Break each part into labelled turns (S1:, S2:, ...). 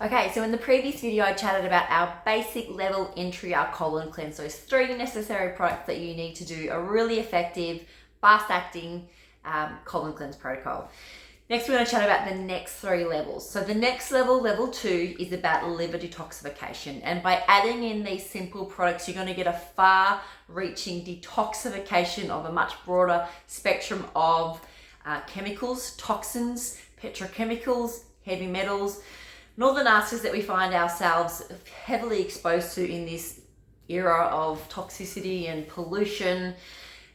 S1: Okay, so in the previous video, I chatted about our basic level entry, our colon cleanse. Those 3 necessary products that you need to do a really effective, fast-acting colon cleanse protocol. Next, we're going to chat about the next 3 levels. So the next level, level 2, is about liver detoxification. And by adding in these simple products, you're going to get a far-reaching detoxification of a much broader spectrum of chemicals, toxins, petrochemicals, heavy metals, and all the nasties that we find ourselves heavily exposed to in this era of toxicity and pollution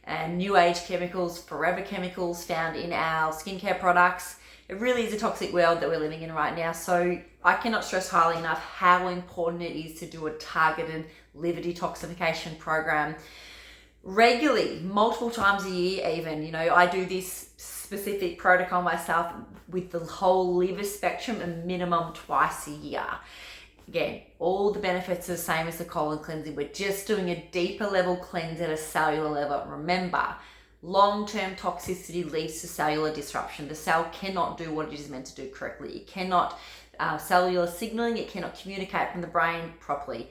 S1: and new age chemicals, forever chemicals found in our skincare products. It really is a toxic world that we're living in right now. So I cannot stress highly enough how important it is to do a targeted liver detoxification program regularly, multiple times a year even. You know, I do this specific protocol myself with the whole liver spectrum a minimum twice a year. Again, all the benefits are the same as the colon cleansing. We're just doing a deeper level cleanse at a cellular level. Remember, long-term toxicity leads to cellular disruption. The cell cannot do what it is meant to do correctly. It cannot, cellular signaling, it cannot communicate from the brain properly.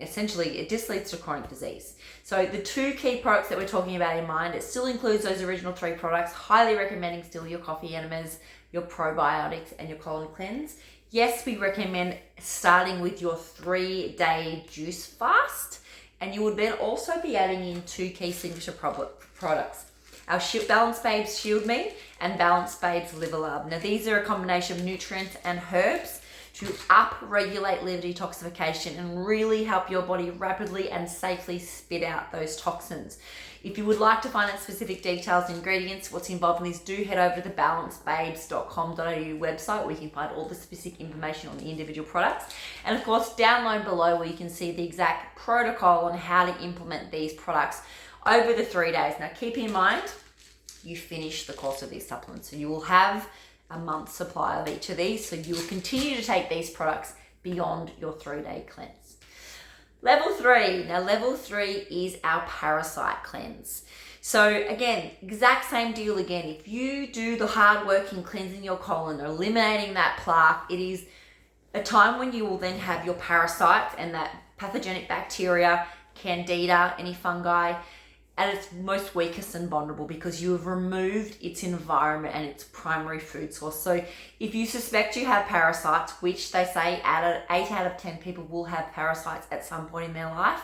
S1: Essentially, it just leads to chronic disease. So the 2 key products that we're talking about in mind, it still includes those original 3 products, highly recommending still your coffee enemas, your probiotics, and your colon cleanse. Yes, we recommend starting with your 3-day juice fast, and you would then also be adding in 2 key signature products. Our Balance Babes Shield Me and Balance Babes Liver Love. Now these are a combination of nutrients and herbs to up-regulate liver detoxification and really help your body rapidly and safely spit out those toxins. If you would like to find out specific details, ingredients, what's involved in these, do head over to the balancebabes.com.au website where you can find all the specific information on the individual products. And of course, download below where you can see the exact protocol on how to implement these products over the 3 days. Now, keep in mind, you finish the course of these supplements. So you will have a month's supply of each of these. So you will continue to take these products beyond your 3-day cleanse. Level 3. Now, level 3 is our Parasite cleanse. So again, exact same deal again. If you do the hard work in cleansing your colon, eliminating that plaque, it is a time when you will then have your parasites and that pathogenic bacteria, candida, any fungi, at its most weakest and vulnerable because you have removed its environment and its primary food source. So if you suspect you have parasites, which they say 8 out of 10 people will have parasites at some point in their life,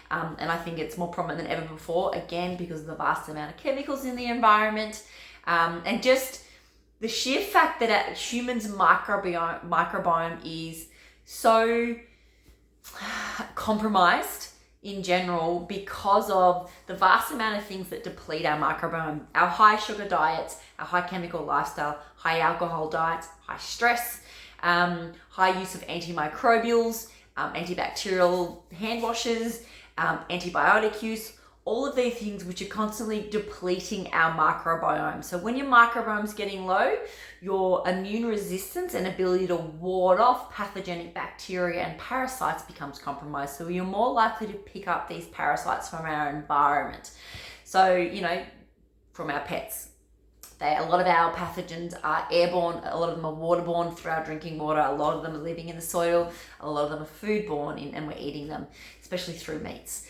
S1: and I think it's more prominent than ever before, again, because of the vast amount of chemicals in the environment, and just the sheer fact that a human's microbiome is so compromised in general because of the vast amount of things that deplete our microbiome. Our high sugar diets, our high chemical lifestyle, high alcohol diets, high stress, high use of antimicrobials, antibacterial hand washes, antibiotic use, all of these things which are constantly depleting our microbiome. So when your microbiome's getting low, your immune resistance and ability to ward off pathogenic bacteria and parasites becomes compromised. So you're more likely to pick up these parasites from our environment. So, you know, from our pets. A lot of our pathogens are airborne, a lot of them are waterborne through our drinking water, a lot of them are living in the soil, a lot of them are foodborne and we're eating them, especially through meats.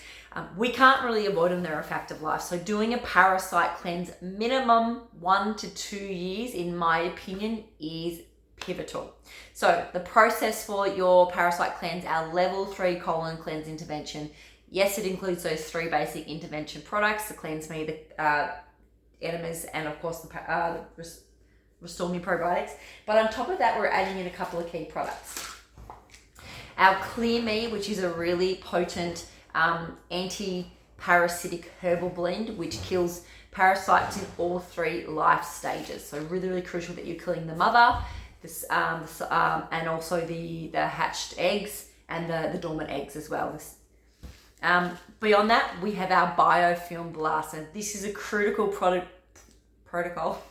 S1: We can't really avoid them, they're a fact of life. So doing a parasite cleanse minimum 1 to 2 years, in my opinion, is pivotal. So the process for your parasite cleanse, our level 3 colon cleanse intervention, yes, it includes those 3 basic intervention products, the Cleanse Me, the enemas, and of course the Restore Me probiotics. But on top of that, we're adding in a couple of key products. Our Clear Me, which is a really potent anti-parasitic herbal blend which kills parasites in all 3 life stages. So really, really crucial that you're killing the mother, and also the hatched eggs and the dormant eggs as well. Beyond that, we have our biofilm blast, and this is a critical protocol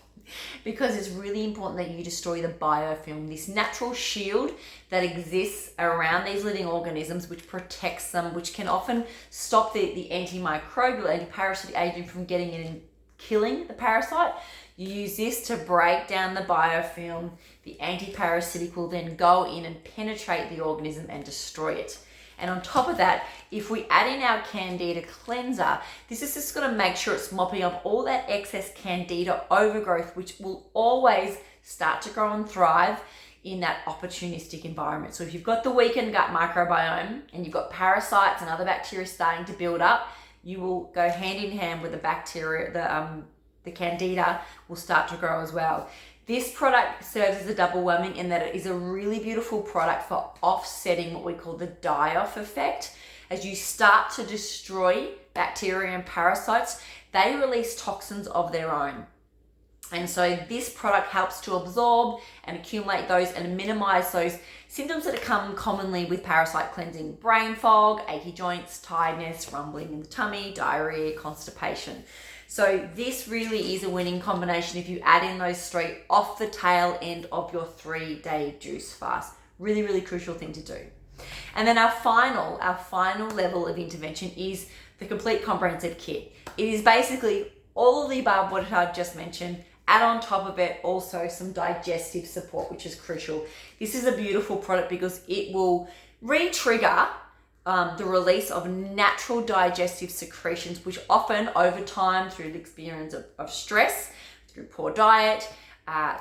S1: because it's really important that you destroy the biofilm, this natural shield that exists around these living organisms, which protects them, which can often stop the antimicrobial, antiparasitic agent from getting in and killing the parasite. You use this to break down the biofilm. The antiparasitic will then go in and penetrate the organism and destroy it. And on top of that, if we add in our Candida cleanser, this is just going to make sure it's mopping up all that excess Candida overgrowth, which will always start to grow and thrive in that opportunistic environment. So if you've got the weakened gut microbiome and you've got parasites and other bacteria starting to build up, you will go hand in hand with the bacteria, the Candida will start to grow as well. This product serves as a double whammy in that it is a really beautiful product for offsetting what we call the die-off effect. As you start to destroy bacteria and parasites, they release toxins of their own. And so this product helps to absorb and accumulate those and minimize those symptoms that come commonly with parasite cleansing: brain fog, achy joints, tiredness, rumbling in the tummy, diarrhea, constipation. So this really is a winning combination if you add in those three off the tail end of your 3-day juice fast. Really, really crucial thing to do. And then our final level of intervention is the complete comprehensive kit. It is basically all of the above what I've just mentioned. Add on top of it also some digestive support, which is crucial. This is a beautiful product because it will re-trigger the release of natural digestive secretions, which often over time, through the experience of stress, through poor diet,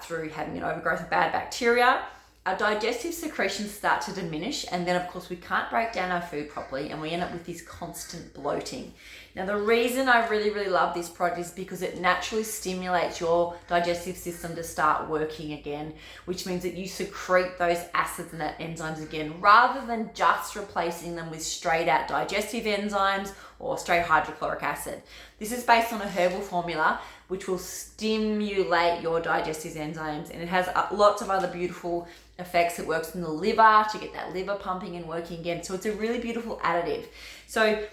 S1: through having an overgrowth of bad bacteria, our digestive secretions start to diminish, and then of course we can't break down our food properly and we end up with this constant bloating. Now the reason I really, really love this product is because it naturally stimulates your digestive system to start working again, which means that you secrete those acids and that enzymes again, rather than just replacing them with straight out digestive enzymes or straight hydrochloric acid. This is based on a herbal formula which will stimulate your digestive enzymes, and it has lots of other beautiful effects. It works in the liver to get that liver pumping and working again. So it's a really beautiful additive. So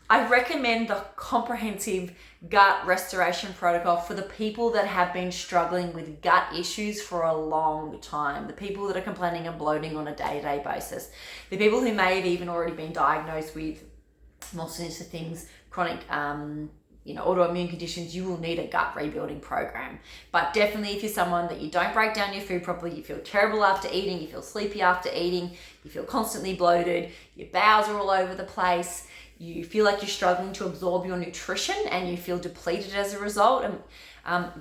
S1: I recommend the comprehensive gut restoration protocol for the people that have been struggling with gut issues for a long time, the people that are complaining of bloating on a day-to-day basis, the people who may have even already been diagnosed with more sinister things, chronic autoimmune conditions. You will need a gut rebuilding program. But definitely if you're someone that you don't break down your food properly, you feel terrible after eating, you feel sleepy after eating, you feel constantly bloated, your bowels are all over the place, you feel like you're struggling to absorb your nutrition and you feel depleted as a result,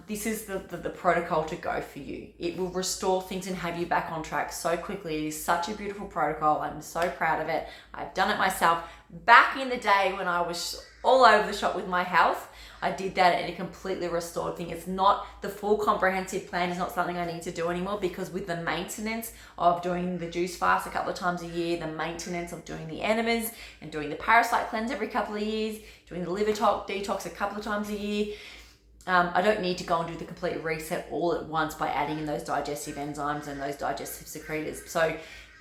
S1: this is the protocol to go for you. It will restore things and have you back on track so quickly. It is such a beautiful protocol. I'm so proud of it. I've done it myself. Back in the day when I was all over the shop with my health, I did that and it completely restored things. It's not the full comprehensive plan, is not something I need to do anymore, because with the maintenance of doing the juice fast a couple of times a year, the maintenance of doing the enemas and doing the parasite cleanse every couple of years, doing the liver detox a couple of times a year, I don't need to go and do the complete reset all at once by adding in those digestive enzymes and those digestive secretors. So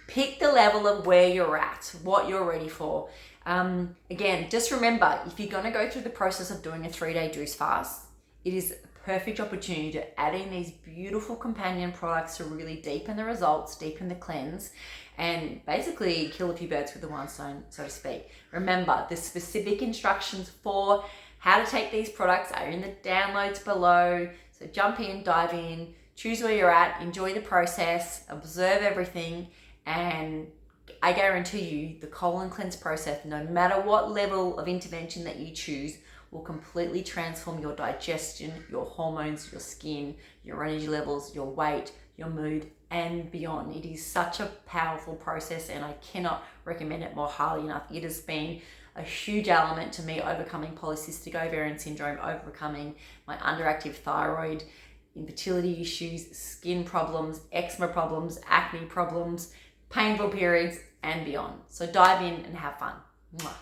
S1: pick the level of where you're at, what you're ready for. Again, just remember, if you're going to go through the process of doing a 3-day juice fast, it is a perfect opportunity to add in these beautiful companion products to really deepen the results, deepen the cleanse, and basically kill a few birds with one stone, so to speak. Remember, the specific instructions for how to take these products are in the downloads below. So jump in, dive in, choose where you're at, enjoy the process, observe everything, and I guarantee you the colon cleanse process, no matter what level of intervention that you choose, will completely transform your digestion, your hormones, your skin, your energy levels, your weight, your mood, and beyond. It is such a powerful process and I cannot recommend it more highly enough. It has been a huge element to me overcoming polycystic ovarian syndrome, overcoming my underactive thyroid, infertility issues, skin problems, eczema problems, acne problems, painful periods, and beyond. So dive in and have fun. Mwah.